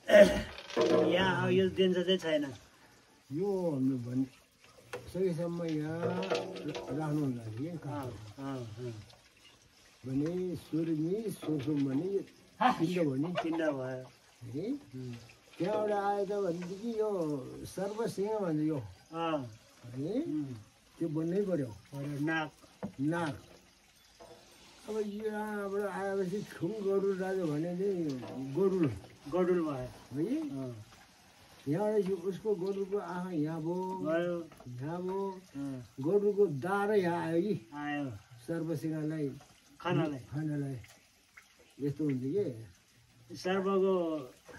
यहाँ यो दिन्छ चाहिँ छैन यो भने सकेसम्म यहाँ राख्नु लागि भने सुरुमी सोर्छौँ भने पिण्ड भयो नि पिण्ड भयो है त्यहाँबाट आयो त भनेदेखि यो सर्वसिंह भन्छ यो है त्यो बन्नै पर्यो नाक नाक अब यहाँबाट आएपछि ठुङ गरुड राजा भने चाहिँ गरुड गडुल भयो है यहाँबाट उसको गरुडको आँखा यहाँ भयो यहाँ भयो गरुडको दाह्रो यहाँ आयो कि आयो सर्वसिंहलाई खानालाई यस्तो हुन्छ कि सर्वको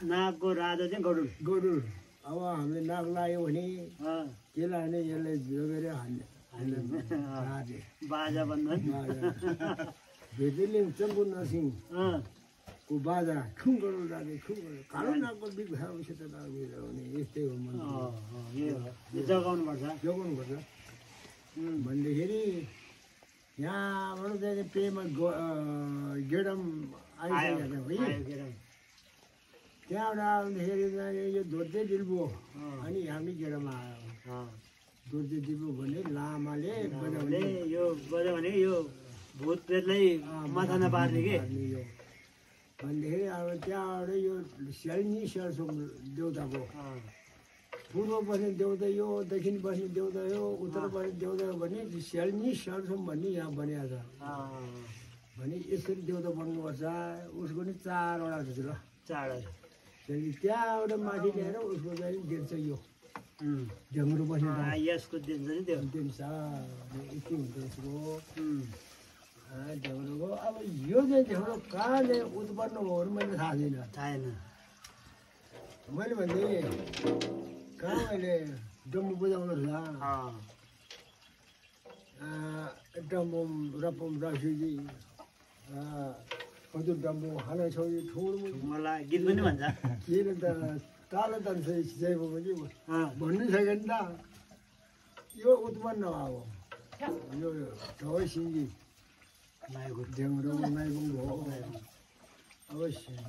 नाकको राजा चाहिँ गडुल गरुड अब हामीले नाक लाग्यो भने त्यसलाई भने यसलाई जोगेर हान्ने बाजा भन्नु भेटेले चम्पु नरसिंहको बाजा ठुङ गरुड राजा ठुङ कालो नाकको बिग भएपछि त भने यस्तै हो मन जगाउनुपर्छ जोगाउनुपर्छ भन्दाखेरि यहाँबाट चाहिँ पेमा गेडम आइसकेको है त्यहाँबाट आउँदाखेरि यो धोर्जे डिल्बो अनि हामी गेडम आयो धोर्जे डिल्बो भने लामाले बजाउने यो बजायो भने यो भूत प्रेतलाई माथा नपार्ने के यो भन्दाखेरि अब त्यहाँबाट यो स्याल्नी स्यालसोम देउताको पूर्व बस्ने देउता यो दक्षिण बस्ने देउता यो उत्तर बस्ने देउता भने स्याल्नी स्यालसोम भन्ने यहाँ बनिएको छ भने यसरी देउता बन्नुपर्छ उसको नि 4 वटा छ ल 4 त्यहाँबाट माथि ल्याएर उसको चाहिँ दिन्छ यो ढ्याङ्ग्रो बस्ने यसको दिन्छ नि त्यो दिन्छ यति हुन्छ यसको ढ्याङ्ग्रोको अब यो चाहिँ ढ्याङ्ग्रो कहाँ चाहिँ उत्पन्न भयो भने मैले थाहा छैन मैले भन्दै कहाँ मैले डम्बु बजाउनु रहेछ डम्बु रपम राखुजी हजुर डम्बु हाना छोरी ठुलो मलाई गीत पनि भन्छ किन त ताल तान्छ सिँचाइको पनि भन्नु सकेन त यो उत्पन्न भयो यो ढवाई सिङ्गी ढ्याङ्ग्रो माइबुङ भयो अब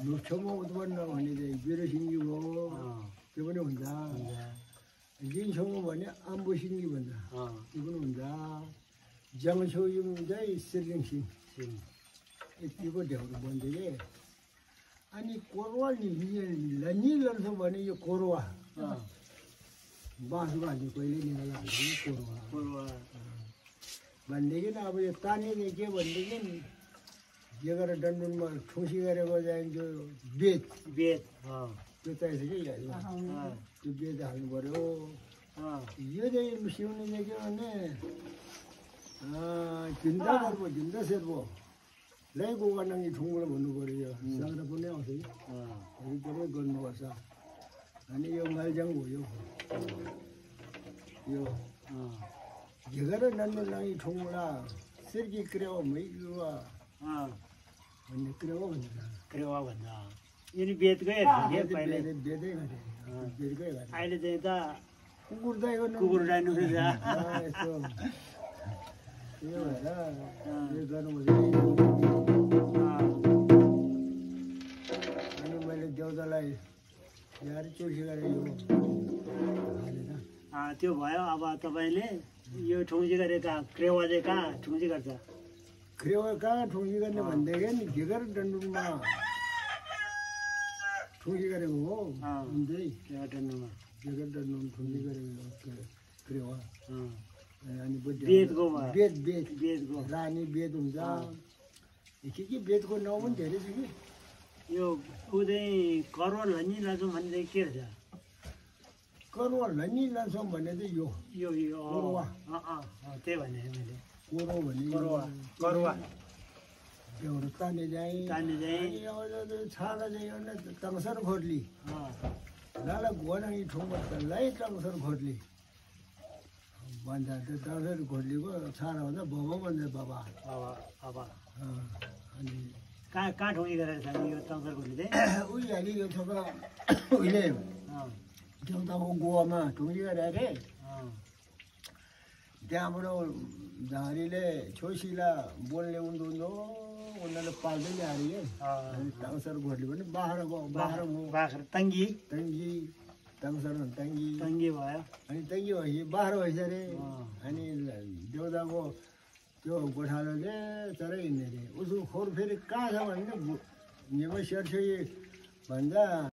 लुच्छोमा उत्पन्न भने चाहिँ बिरो सिङ्गी भयो त्यो पनि हुन्छ जिङछौमा भने आम्बो सिङ्गी भन्छ त्यो पनि हुन्छ ज्याङछौयुङ चाहिँ सिर्लिङ सिङ यतिको ढ्याङ्ग्रो बन्थ्यो कि अनि कोरुवा निल्छ भने यो कोरुवा बाँसको हाल्ने कहिले निकाल्दा कोरुवा भनेदेखि अब यो तानिने के भनेदेखि के गरेर डन्डुनमा ठुसी गरेको चाहिँ त्यो बेत त्यो चाहिन्छ कि त्यो बेत हाल्नु पऱ्यो यो चाहिँ सिउने चाहिँ के भने झिन्दा शेर्पो लै गोगानाङ्गी ठुङ्गो भन्नु पऱ्यो यो साग्रा पनि आउँछ कि एकदमै गर्नुपर्छ अनि यो मालजाङ हो यो झिगेर डन्डो लागी ठुङ्गुला सिर्की क्रेवा मैलुवा भन्ने क्रेवा भन्छ यिनी बेतकै बेतै अहिले चाहिँ त कुकुर दाइ कुकुर डाइनु यस्तो यो भएर यो गर्नुपर्छ अनि मैले देउतालाई यहाँ चोर्सी गरेर यो त्यो भयो अब तपाईँले यो ठुङ्जी गरेका क्रेवा चाहिँ कहाँ ठुङ्जी गर्छ क्रेवा कहाँ ठुङ्जी गर्ने भनेदेखि झिगर डन्डुमा ठुङ्जी गरेको हो डन्डुमा झिगर डन्डुमा ठुङ्जी गरेको क्रेवा अनि बेतको बेतको रानी बेत हुन्छ के बेतको नाउँ पनि धेरै छ कि यो ऊ चाहिँ करवल भन्ने लान्छौँ भने चाहिँ के रहेछ करुवा लन्नी लान्छौँ भने चाहिँ यो कोरुवा त्यही भने मैले कोरो भने करुवा एउटा ताने चाहिँ छाडा चाहिँ टङ्सर खोर्ली लाला गोनाङ्गी ठुङ्गो लाई टङ्सर खोर्ली भन्छ त्यो टङ्सर खोर्लीको छाडा भन्दा बाबा भन्छ बाबा अनि कहाँ ठुङ्गी गरेर छ यो टङ्सर खोर्ली चाहिँ उहिले हालि यो छोरा उहिले देउताको गोवामा ठुङ्गी गरेर अरे त्यहाँबाट झारीले छोसीलाई बोल्ने उन्दो उनीहरूले पाल्दै ल्याएर अनि टाङसर घोटले पनि बाख्रा तङ्गी टाङसर तङ्गी भयो अनि तङ्गी भएपछि बाख्रा भएछ अरे अनि देउताको त्यो गोठालोले चरै हिँड्ने अरे उसको खोर फेरि कहाँ छ भने निमै सेर्छे भन्दा